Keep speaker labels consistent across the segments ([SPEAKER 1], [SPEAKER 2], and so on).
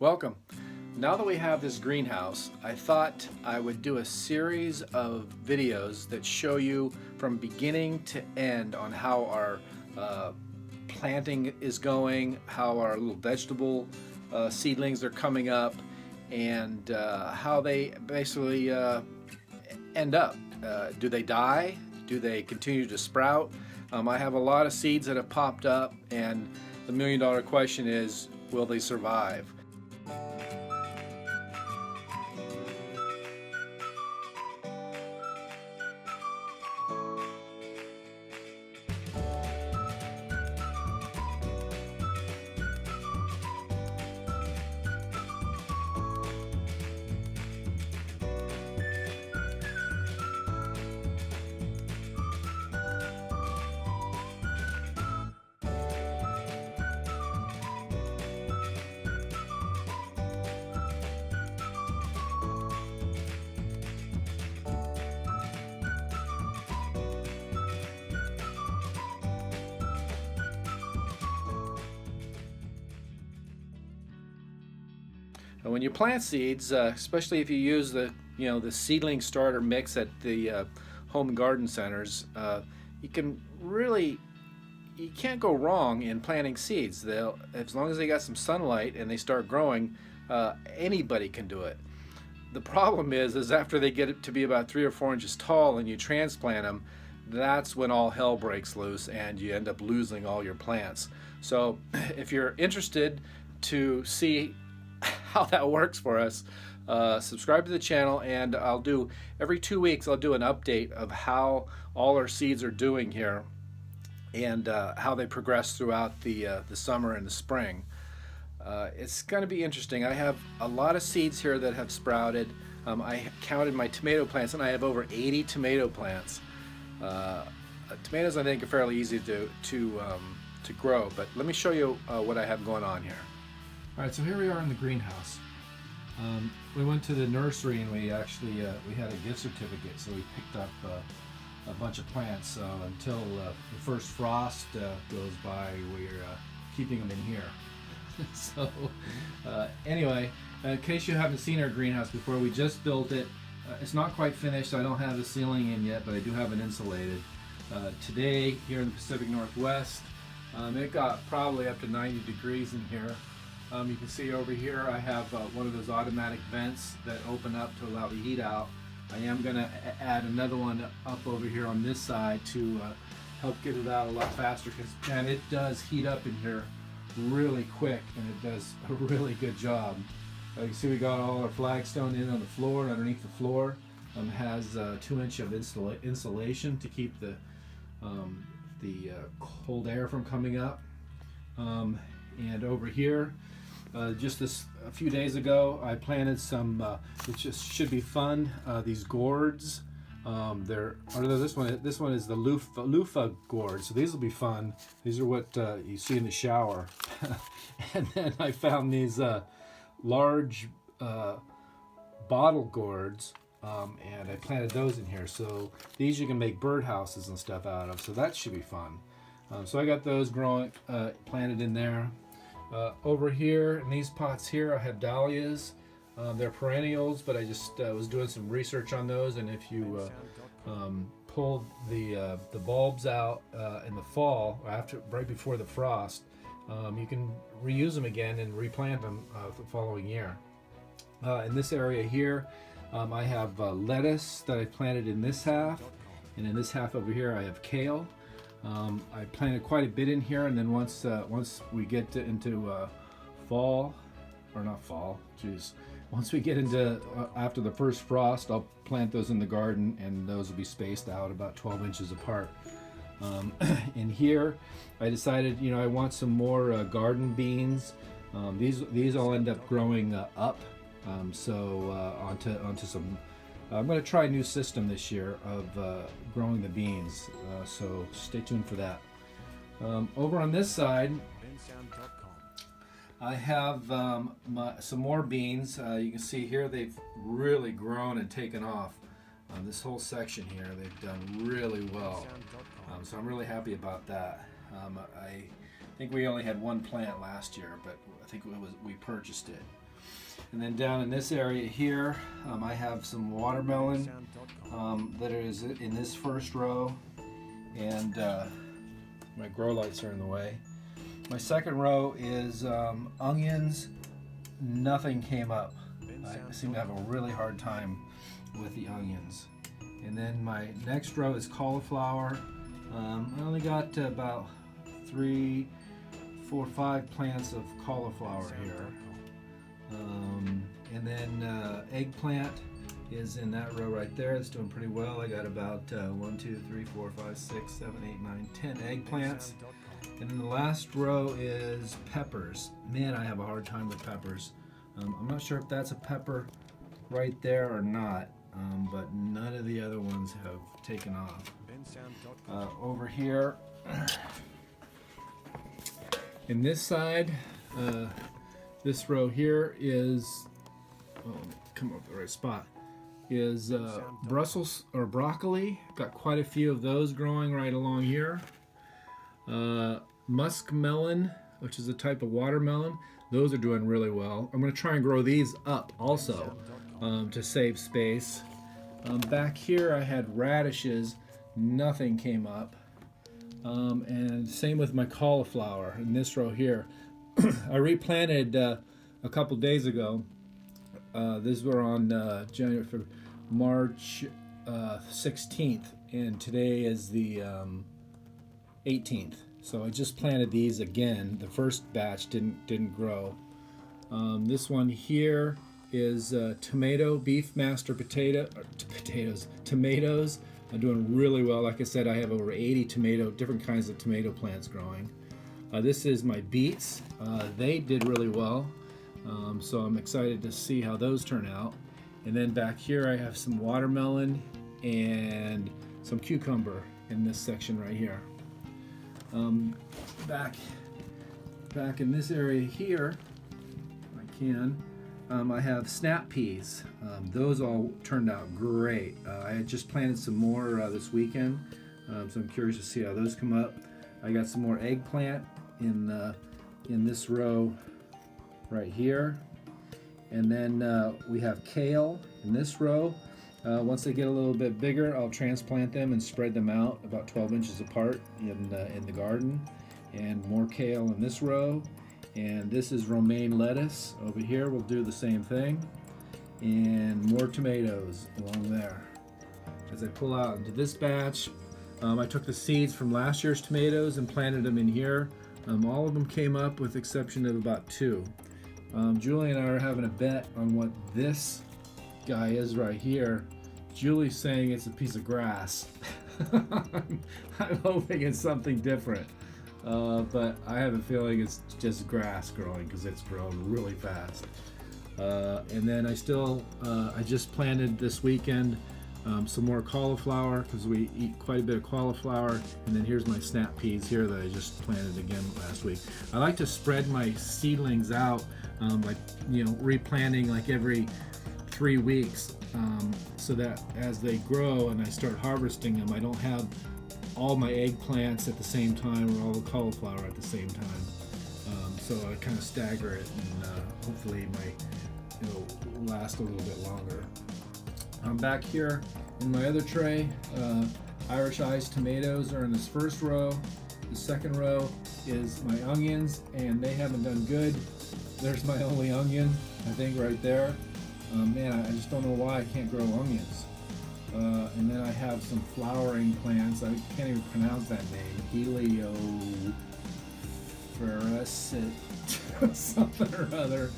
[SPEAKER 1] Welcome. Now that we have this greenhouse, I thought I would do a series of videos that show you from beginning to end on how our planting is going, how our little vegetable seedlings are coming up, and how they basically end up. Do they die? Do they continue to sprout? I have a lot of seeds that have popped up, and the million-dollar question is, will they survive? When you plant seeds, especially if you use the seedling starter mix at the home garden centers, you can't go wrong in planting seeds. As long as they got some sunlight and they start growing, anybody can do it. The problem is after they get it to be about 3 or 4 inches tall and you transplant them, that's when all hell breaks loose and you end up losing all your plants. So if you're interested to see how that works for us, subscribe to the channel, and every 2 weeks I'll do an update of how all our seeds are doing here and how they progress throughout the summer and the spring. It's going to be interesting. I have a lot of seeds here that have sprouted. I counted my tomato plants and I have over 80 tomato plants. Tomatoes I think are fairly easy to grow, but let me show you what I have going on here. Alright, so here we are in the greenhouse. We went to the nursery and we actually we had a gift certificate, so we picked up a bunch of plants. Until the first frost goes by, we're keeping them in here. So anyway, in case you haven't seen our greenhouse before, we just built it. It's not quite finished. I don't have the ceiling in yet, but I do have it insulated. Today, here in the Pacific Northwest, it got probably up to 90 degrees in here. You can see over here I have one of those automatic vents that open up to allow the heat out. I am going to add another one up over here on this side to help get it out a lot faster, and it does heat up in here really quick, and it does a really good job. You can see we got all our flagstone in on the floor, and underneath the floor has 2 inches of insulation to keep the cold air from coming up. And over here, just a few days ago, I planted some, which should be fun, these gourds. This one is the loofah gourd, so these will be fun. These are what you see in the shower. And then I found these large bottle gourds, and I planted those in here. So these you can make birdhouses and stuff out of, so that should be fun. So I got those growing, planted in there. Over here in these pots here, I have dahlias. They're perennials, but I just was doing some research on those, and if you pull the bulbs out in the fall, right before the frost, you can reuse them again and replant them the following year. In this area here, I have lettuce that I planted in this half, and in this half over here I have kale. I planted quite a bit in here, and then once we get into fall, or not fall, geez, once we get into after the first frost, I'll plant those in the garden, and those will be spaced out about 12 inches apart. In here, I decided, I want some more garden beans. These all end up growing up, onto some. I'm going to try a new system this year of growing the beans, so stay tuned for that. Over on this side, I have some more beans. You can see here they've really grown and taken off. This whole section here, they've done really well. So I'm really happy about that. I think we only had one plant last year, but I think we purchased it. And then down in this area here, I have some watermelon that is in this first row, and my grow lights are in the way. My second row is onions. Nothing came up. I seem to have a really hard time with the onions. And then my next row is cauliflower. I only got about 3, 4, 5 plants of cauliflower here. And then eggplant is in that row right there. It's doing pretty well. I got about 1, 2, 3, 4, 5, 6, 7, 8, 9, 10 eggplants. And then the last row is peppers. Man, I have a hard time with peppers. I'm not sure if that's a pepper right there or not, but none of the other ones have taken off. Over here, in this side, this row here is, come up the right spot, is Brussels or broccoli. Got quite a few of those growing right along here. Muskmelon, which is a type of watermelon. Those are doing really well. I'm going to try and grow these up also to save space. Back here I had radishes. Nothing came up. And same with my cauliflower in this row here. I replanted a couple days ago. These were on March 16th, and today is the 18th. So I just planted these again. The first batch didn't grow. This one here is tomato, beef master tomatoes. I'm doing really well. Like I said, I have over 80 different kinds of tomato plants growing. This is my beets. They did really well. So I'm excited to see how those turn out. And then back here I have some watermelon and some cucumber in this section right here. Back in this area here, I have snap peas. Those all turned out great. I had just planted some more this weekend, so I'm curious to see how those come up. I got some more eggplant in this row right here, and then we have kale in this row. Once they get a little bit bigger, I'll transplant them and spread them out about 12 inches apart in the garden. And more kale in this row. And this is romaine lettuce over here. We'll do the same thing. And more tomatoes along there. As I pull out into this batch, I took the seeds from last year's tomatoes and planted them in here. All of them came up with the exception of about 2. Julie and I are having a bet on what this guy is right here. Julie's saying it's a piece of grass. I'm hoping it's something different, but I have a feeling it's just grass growing because it's grown really fast. And then I just planted this weekend some more cauliflower because we eat quite a bit of cauliflower. And then here's my snap peas here that I just planted again last week. I like to spread my seedlings out, replanting like every 3 weeks, so that as they grow and I start harvesting them, I don't have all my eggplants at the same time or all the cauliflower at the same time. So I kind of stagger it, and hopefully it'll last a little bit longer. Back here in my other tray, Irish Ice tomatoes are in this first row. The second row is my onions, and they haven't done good. There's my only onion, I think, right there. Man, I just don't know why I can't grow onions. And then I have some flowering plants. I can't even pronounce that name. Heliophorus something or other.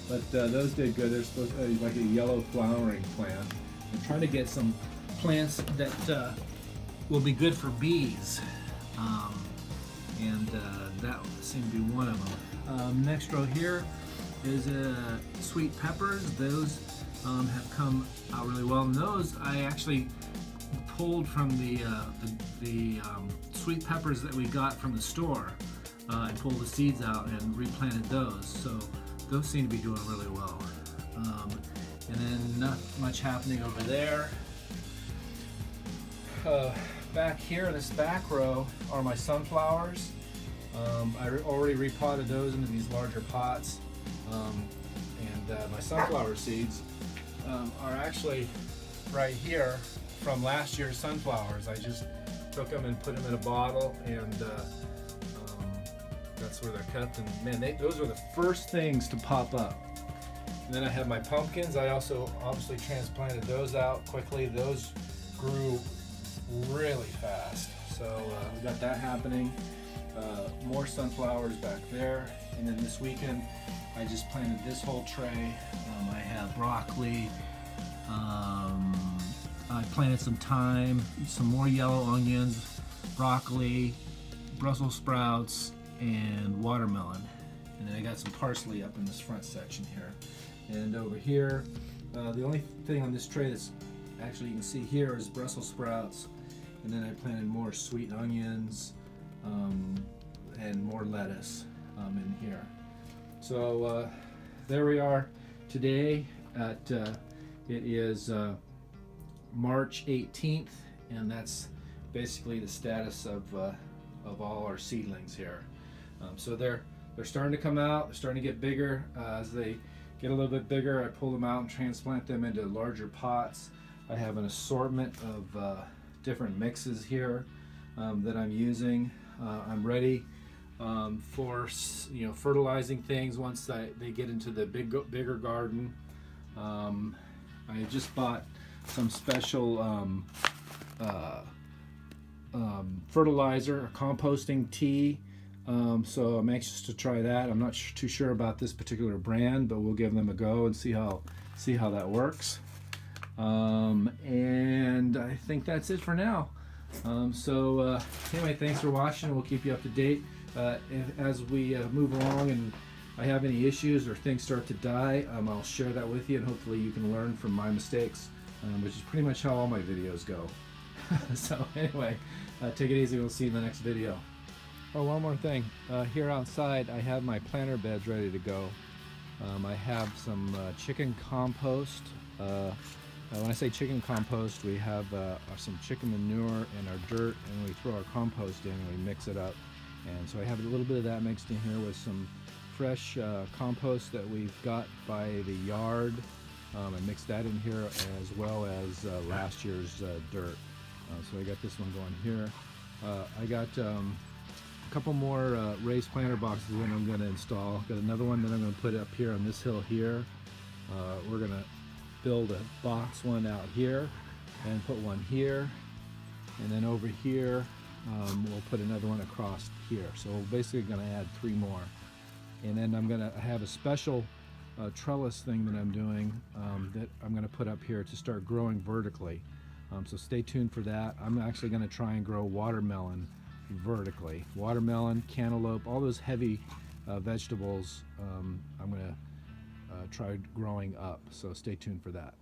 [SPEAKER 1] But those did good. They're supposed to be like a yellow flowering plant. I'm trying to get some plants that will be good for bees. And that seemed to be one of them. Next row here is sweet peppers. Those have come out really well, and those I actually pulled from the sweet peppers that we got from the store. I pulled the seeds out and replanted those, so those seem to be doing really well. And then not much happening over there. Back here, this back row are my sunflowers. I already repotted those into these larger pots, and And my sunflower seeds are actually right here from last year's sunflowers. I just took them and put them in a bottle, and that's where they're kept. And man, those are the first things to pop up. And then I have my pumpkins. I also obviously transplanted those out quickly. Those grew really fast. So we got that happening. More sunflowers back there. And then this weekend, I just planted this whole tray. I have broccoli. I planted some thyme, some more yellow onions, broccoli, Brussels sprouts, and watermelon. And then I got some parsley up in this front section here. And over here, the only thing on this tray that's actually you can see here is Brussels sprouts. And then I planted more sweet onions and more lettuce in here. So there we are today at it is March 18th, and that's basically the status of all our seedlings here. So they're starting to come out. They're starting to get bigger. As they get a little bit bigger, I pull them out and transplant them into larger pots. I have an assortment of different mixes here that I'm using. I'm ready for fertilizing things once they get into the bigger garden. I just bought some special fertilizer, composting tea. So I'm anxious to try that. I'm not too sure about this particular brand, but we'll give them a go and see how that works. And I think that's it for now. Anyway, thanks for watching. We'll keep you up to date as we move along, and I have any issues or things start to die, I'll share that with you, and hopefully you can learn from my mistakes, which is pretty much how all my videos go. So anyway, take it easy. We'll see you in the next video. Oh, one more thing. Here outside, I have my planter beds ready to go. I have some chicken compost. When I say chicken compost, we have some chicken manure in our dirt, and we throw our compost in and we mix it up. And so I have a little bit of that mixed in here with some fresh compost that we've got by the yard. I mixed that in here as well as last year's dirt. So I got this one going here. I got a couple more raised planter boxes that I'm going to install. Got another one that I'm going to put up here on this hill here. We're going to build a box one out here and put one here, and then over here we'll put another one across here. So we're basically going to add 3 more. And then I'm going to have a special trellis thing that I'm doing that I'm going to put up here to start growing vertically. So stay tuned for that. I'm actually going to try and grow watermelon vertically. Watermelon, cantaloupe, all those heavy vegetables I'm going to try growing up. So stay tuned for that.